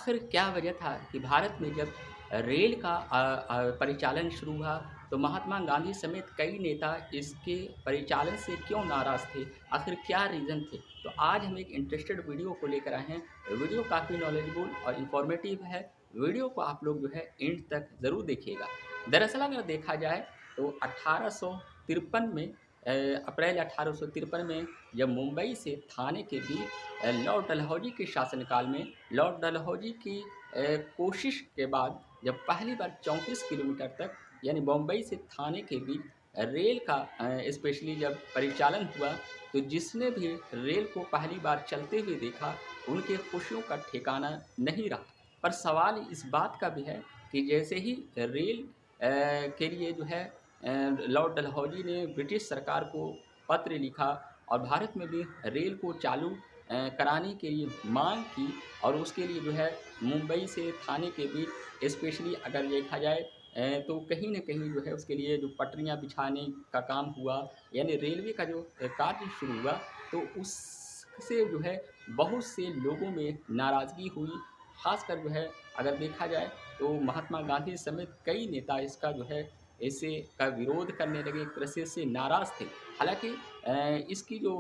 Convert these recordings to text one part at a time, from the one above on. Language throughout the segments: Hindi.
आखिर क्या वजह था कि भारत में जब रेल का परिचालन शुरू हुआ, तो महात्मा गांधी समेत कई नेता इसके परिचालन से क्यों नाराज़ थे? आखिर क्या रीज़न थे? तो आज हम एक इंटरेस्टेड वीडियो को लेकर आए हैं। वीडियो काफ़ी नॉलेजेबल और इन्फॉर्मेटिव है। वीडियो को आप लोग जो है एंड तक ज़रूर देखिएगा। दरअसल अगर देखा जाए तो 1853 में अप्रैल 1853 में जब मुंबई से थाने के बीच लॉर्ड डलहौजी के शासनकाल में लॉर्ड डलहौजी की कोशिश के बाद जब पहली बार 34 किलोमीटर तक यानी बम्बई से थाने के बीच रेल का स्पेशली जब परिचालन हुआ, तो जिसने भी रेल को पहली बार चलते हुए देखा, उनके खुशियों का ठिकाना नहीं रहा। पर सवाल इस बात का भी है कि जैसे ही रेल के लिए जो है लॉर्ड डलहौजी ने ब्रिटिश सरकार को पत्र लिखा और भारत में भी रेल को चालू कराने के लिए मांग की, और उसके लिए जो है मुंबई से थाने के बीच स्पेशली अगर देखा जाए तो कहीं न कहीं जो है उसके लिए जो पटरियाँ बिछाने का काम हुआ, यानी रेलवे का जो कार्य शुरू हुआ, तो उससे जो है बहुत से लोगों में नाराज़गी हुई। ख़ासकर जो है अगर देखा जाए तो महात्मा गांधी समेत कई नेता इसका जो है इसे का विरोध करने लगे, एक तरह से इससे नाराज़ थे। हालाँकि इसकी जो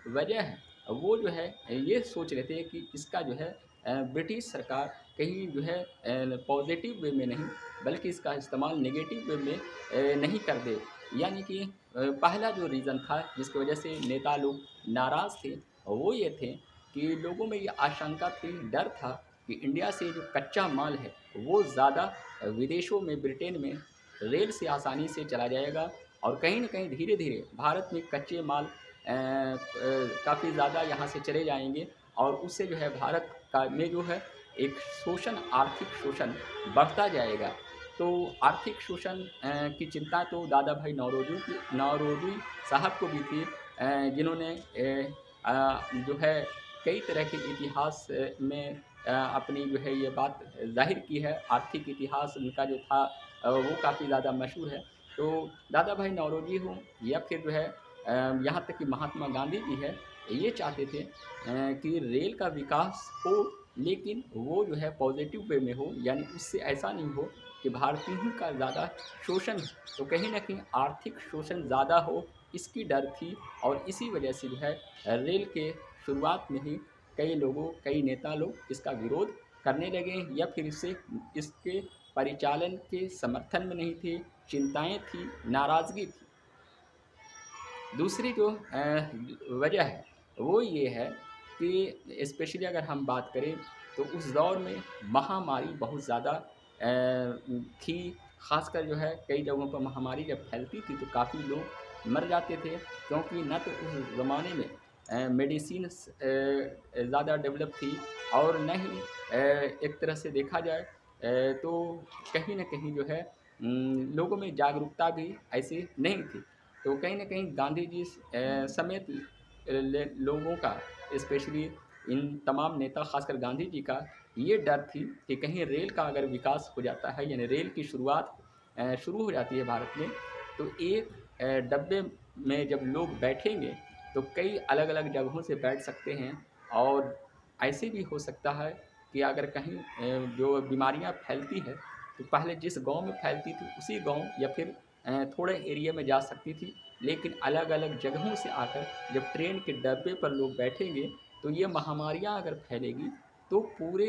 वजह है वो जो है ये सोच रहे थे कि इसका जो है ब्रिटिश सरकार कहीं जो है पॉजिटिव वे में नहीं, बल्कि इसका इस्तेमाल नेगेटिव वे में नहीं कर दे। यानी कि पहला जो रीज़न था जिसकी वजह से नेता लोग नाराज़ थे, वो ये थे कि लोगों में ये आशंका थी, डर था कि इंडिया से जो कच्चा माल है वो ज़्यादा विदेशों में, ब्रिटेन में रेल से आसानी से चला जाएगा, और कहीं न कहीं धीरे-धीरे भारत में कच्चे माल काफ़ी ज़्यादा यहाँ से चले जाएँगे, और उससे जो है भारत का में जो है एक शोषण, आर्थिक शोषण बढ़ता जाएगा। तो आर्थिक शोषण की चिंता तो दादा भाई नौरोजी साहब को भी थी, जिन्होंने जो है कई तरह के इतिहास में अपनी जो है ये बात ज़ाहिर की है। आर्थिक इतिहास उनका जो था वो काफ़ी ज़्यादा मशहूर है। तो दादा भाई नौरोजी हों या फिर जो है यहाँ तक कि महात्मा गांधी भी है, ये चाहते थे कि रेल का विकास हो, लेकिन वो जो है पॉजिटिव वे में हो, यानी उससे ऐसा नहीं हो कि भारतीयों का ज़्यादा शोषण हो। तो कहीं न कहीं आर्थिक शोषण ज़्यादा हो, इसकी डर थी, और इसी वजह से जो है रेल के शुरुआत में ही कई नेता लोग इसका विरोध करने लगे, या फिर इसके परिचालन के समर्थन में नहीं थे, चिंताएँ थी, नाराज़गी थी। दूसरी जो वजह है वो ये है कि स्पेशली अगर हम बात करें तो उस दौर में महामारी बहुत ज़्यादा थी। ख़ासकर जो है कई जगहों पर महामारी जब फैलती थी तो काफ़ी लोग मर जाते थे, क्योंकि न तो उस ज़माने में मेडिसिन्स ज़्यादा डेवलप थी, और न ही एक तरह से देखा जाए तो कहीं न कहीं जो है लोगों में जागरूकता भी ऐसी नहीं थी। तो कहीं न कहीं गांधी जी समेत लोगों का, स्पेशली इन तमाम नेता, खासकर गांधी जी का ये डर थी कि कहीं रेल का अगर विकास हो जाता है, यानी रेल की शुरुआत शुरू हो जाती है भारत में, तो एक डब्बे में जब लोग बैठेंगे तो कई अलग-अलग जगहों से बैठ सकते हैं, और ऐसे भी हो सकता है कि अगर कहीं जो बीमारियां फैलती है तो पहले जिस गांव में फैलती थी उसी गांव या फिर थोड़े एरिया में जा सकती थी, लेकिन अलग-अलग जगहों से आकर जब ट्रेन के डब्बे पर लोग बैठेंगे तो ये महामारियाँ अगर फैलेगी तो पूरे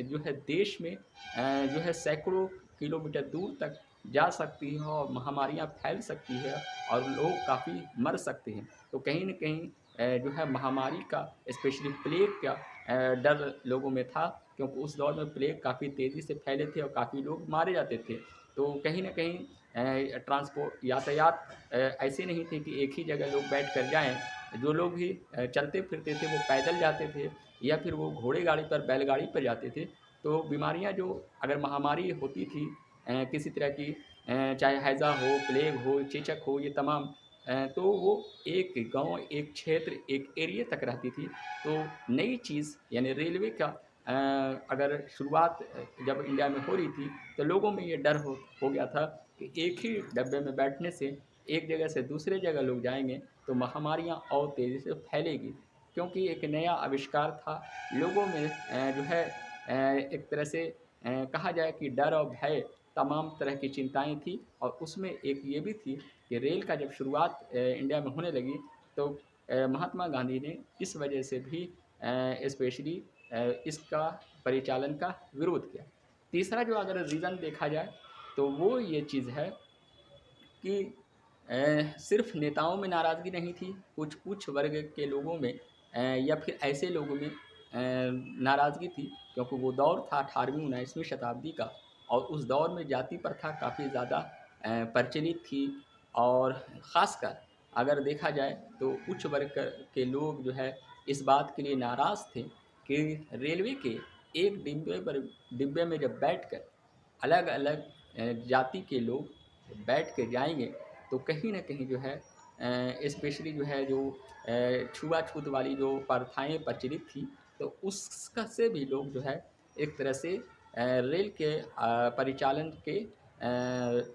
जो है देश में जो है सैकड़ों किलोमीटर दूर तक जा सकती है, और महामारियाँ फैल सकती है, और लोग काफ़ी मर सकते हैं। तो कहीं न कहीं जो है महामारी का, स्पेशली प्लेग का डर लोगों में था, क्योंकि उस दौर में प्लेग काफ़ी तेज़ी से फैले थे और काफ़ी लोग मारे जाते थे। तो कहीं न कहीं ट्रांसपोर्ट यातायात ऐसे नहीं थे कि एक ही जगह लोग बैठ कर जाएँ। जो लोग भी चलते फिरते थे वो पैदल जाते थे, या फिर वो घोड़े गाड़ी पर, बैलगाड़ी पर जाते थे। तो बीमारियाँ जो अगर महामारी होती थी किसी तरह की, चाहे हैज़ा हो, प्लेग हो, चेचक हो, ये तमाम तो वो एक गाँव, एक क्षेत्र, एक एरिया तक रहती थी। तो नई चीज़ यानी रेलवे का अगर शुरुआत जब इंडिया में हो रही थी, तो लोगों में ये डर हो गया था कि एक ही डब्बे में बैठने से एक जगह से दूसरे जगह लोग जाएँगे तो महामारियाँ और तेज़ी से फैलेगी। क्योंकि एक नया आविष्कार था, लोगों में जो है एक तरह से कहा जाए कि डर और भय तमाम तरह की चिंताएँ थी और उसमें एक ये भी थी कि रेल का जब शुरुआत इंडिया में होने लगी तो महात्मा गांधी ने इस वजह से भी स्पेशली इसका परिचालन का विरोध किया। तीसरा जो अगर रीज़न देखा जाए तो वो ये चीज़ है कि सिर्फ नेताओं में नाराज़गी नहीं थी, कुछ उच्च वर्ग के लोगों में या फिर ऐसे लोगों में नाराज़गी थी क्योंकि वो दौर था 18वीं-19वीं शताब्दी का और उस दौर में जाति प्रथा काफ़ी ज़्यादा प्रचलित थी और ख़ासकर अगर देखा जाए तो उच्च वर्ग के लोग जो है इस बात के लिए नाराज़ थे कि रेलवे के एक डिब्बे में जब बैठकर अलग-अलग जाति के लोग बैठ के जाएँगे तो कहीं न कहीं जो है स्पेशली जो है जो छुआ-छूत वाली जो प्रथाएँ प्रचलित थी तो उसका से भी लोग जो है एक तरह से रेल के परिचालन के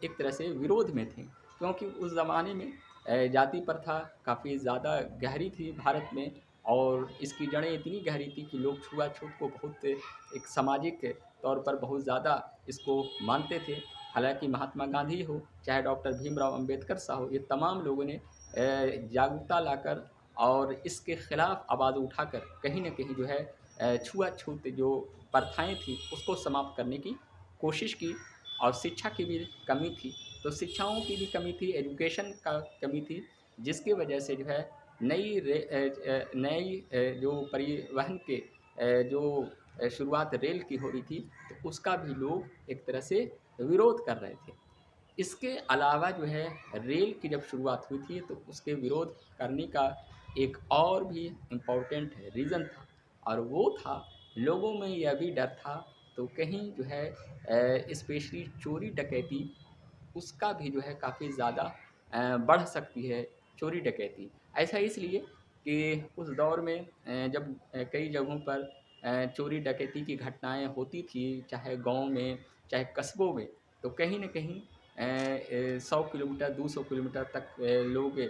एक तरह से विरोध में थे। क्योंकि उस ज़माने में जाति प्रथा काफ़ी ज़्यादा गहरी थी भारत में और इसकी जड़ें इतनी गहरी थी कि लोग छुआ-छूत को बहुत एक सामाजिक तौर पर बहुत ज़्यादा इसको मानते थे। हालाँकि महात्मा गांधी हो, चाहे डॉक्टर भीमराव अंबेडकर साहब हो, ये तमाम लोगों ने जागरूकता लाकर और इसके खिलाफ आवाज़ उठाकर कहीं न कहीं जो है छुआ-छूत जो प्रथाएँ थी, उसको समाप्त करने की कोशिश की और शिक्षा की भी कमी थी। तो शिक्षाओं की भी कमी थी, एजुकेशन का कमी थी, जिसकी वजह से जो है नई जो परिवहन के जो शुरुआत रेल की हो रही थी, तो उसका भी लोग एक तरह से विरोध कर रहे थे। इसके अलावा जो है रेल की जब शुरुआत हुई थी तो उसके विरोध करने का एक और भी इम्पोर्टेंट रीज़न था और वो था लोगों में यह भी डर था तो कहीं जो है स्पेशली चोरी डकैती उसका भी जो है काफ़ी ज़्यादा बढ़ सकती है चोरी डकैती। ऐसा इसलिए कि उस दौर में जब कई जगहों पर चोरी डकैती की घटनाएँ होती थी, चाहे गाँव में, चाहे कस्बों में, तो कहीं न कहीं 100 किलोमीटर, 200 किलोमीटर तक लोग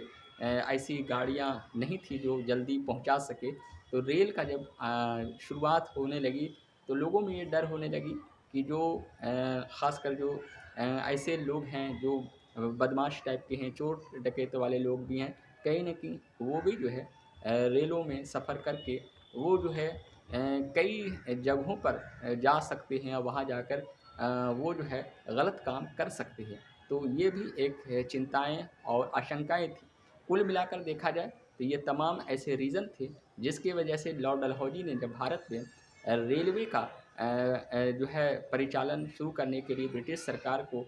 ऐसी गाड़ियाँ नहीं थी जो जल्दी पहुँचा सके। तो रेल का जब शुरुआत होने लगी, तो लोगों में ये डर होने लगी कि जो ख़ासकर जो ऐसे लोग हैं जो बदमाश टाइप के हैं, चोर डकैत वाले लोग भी हैं, कहीं न कहीं वो भी जो है रेलों में सफ़र करके वो जो है कई जगहों पर जा सकते हैं और वहाँ जाकर वो जो है गलत काम कर सकते हैं। तो ये भी एक चिंताएँ और आशंकाएँ थी। कुल मिलाकर देखा जाए तो ये तमाम ऐसे रीज़न थे जिसकी वजह से लॉर्ड डलहौज़ी ने जब भारत में रेलवे का जो है परिचालन शुरू करने के लिए ब्रिटिश सरकार को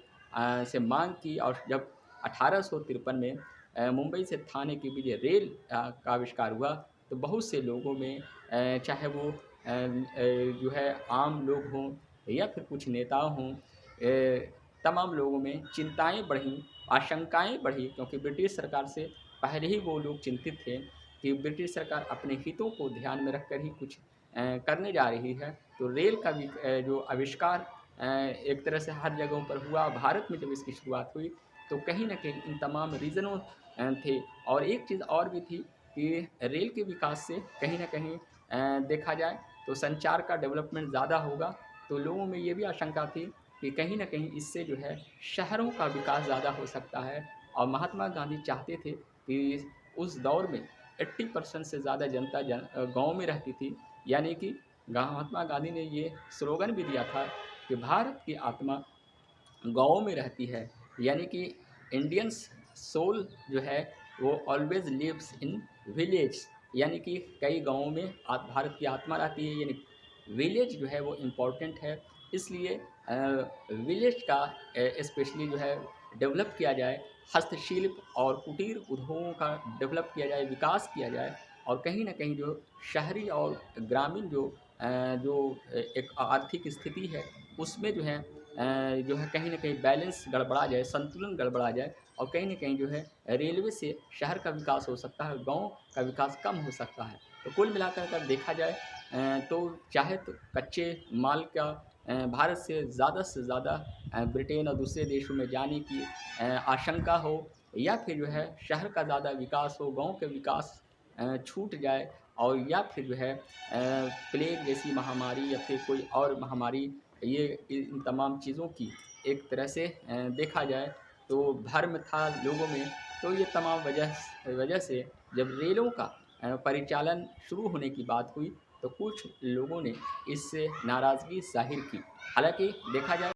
से माँग की और जब 1853 में मुंबई से थाने के बीच रेल का आविष्कार हुआ तो बहुत से लोगों में चाहे वो जो है आम लोग हों या फिर कुछ नेता हों तमाम लोगों में चिंताएँ बढ़ीं, आशंकाएँ बढ़ी क्योंकि ब्रिटिश सरकार से पहले ही वो लोग चिंतित थे कि ब्रिटिश सरकार अपने हितों को ध्यान में रखकर ही कुछ करने जा रही है। तो रेल का भी जो आविष्कार एक तरह से हर जगहों पर हुआ। भारत में जब इसकी शुरुआत हुई तो कहीं न कहीं इन तमाम रीज़नों थे और एक चीज़ और भी थी कि रेल के विकास से कहीं न कहीं देखा जाए तो संचार का डेवलपमेंट ज़्यादा होगा। तो लोगों में ये भी आशंका थी कि कहीं न कहीं इससे जो है शहरों का विकास ज़्यादा हो सकता है और महात्मा गांधी चाहते थे कि उस दौर में 80% से ज़्यादा जनता गाँव में रहती थी। यानी कि महात्मा गांधी ने ये स्लोगन भी दिया था कि भारत की आत्मा गाँव में रहती है। यानी कि इंडियंस सोल जो है वो ऑलवेज़ लिव्स इन विलेज यानी कि कई गाँवों में भारत की आत्मा रहती है यानी विलेज जो है वो इम्पोर्टेंट है। इसलिए विलेज का स्पेशली जो है डेवलप किया जाए, हस्तशिल्प और कुटीर उद्योगों का डेवलप किया जाए, विकास किया जाए और कहीं न कहीं जो शहरी और ग्रामीण जो एक आर्थिक स्थिति है उसमें जो है कहीं न कहीं बैलेंस गड़बड़ा जाए, संतुलन गड़बड़ा जाए और कहीं न कहीं जो है रेलवे से शहर का विकास हो सकता है, गाँव का विकास कम हो सकता है। तो कुल मिलाकर अगर देखा जाए तो चाहे तो कच्चे माल का भारत से ज़्यादा ब्रिटेन और दूसरे देशों में जाने की आशंका हो या फिर जो है शहर का ज़्यादा विकास हो, गाँव के विकास छूट जाए और या फिर जो है प्लेग जैसी महामारी या फिर कोई और महामारी, ये इन तमाम चीज़ों की एक तरह से देखा जाए तो भ्रम था लोगों में। तो ये तमाम वजह से जब रेलों का परिचालन शुरू होने की बात हुई तो कुछ लोगों ने इससे नाराज़गी ज़ाहिर की। हालाँकि देखा जाए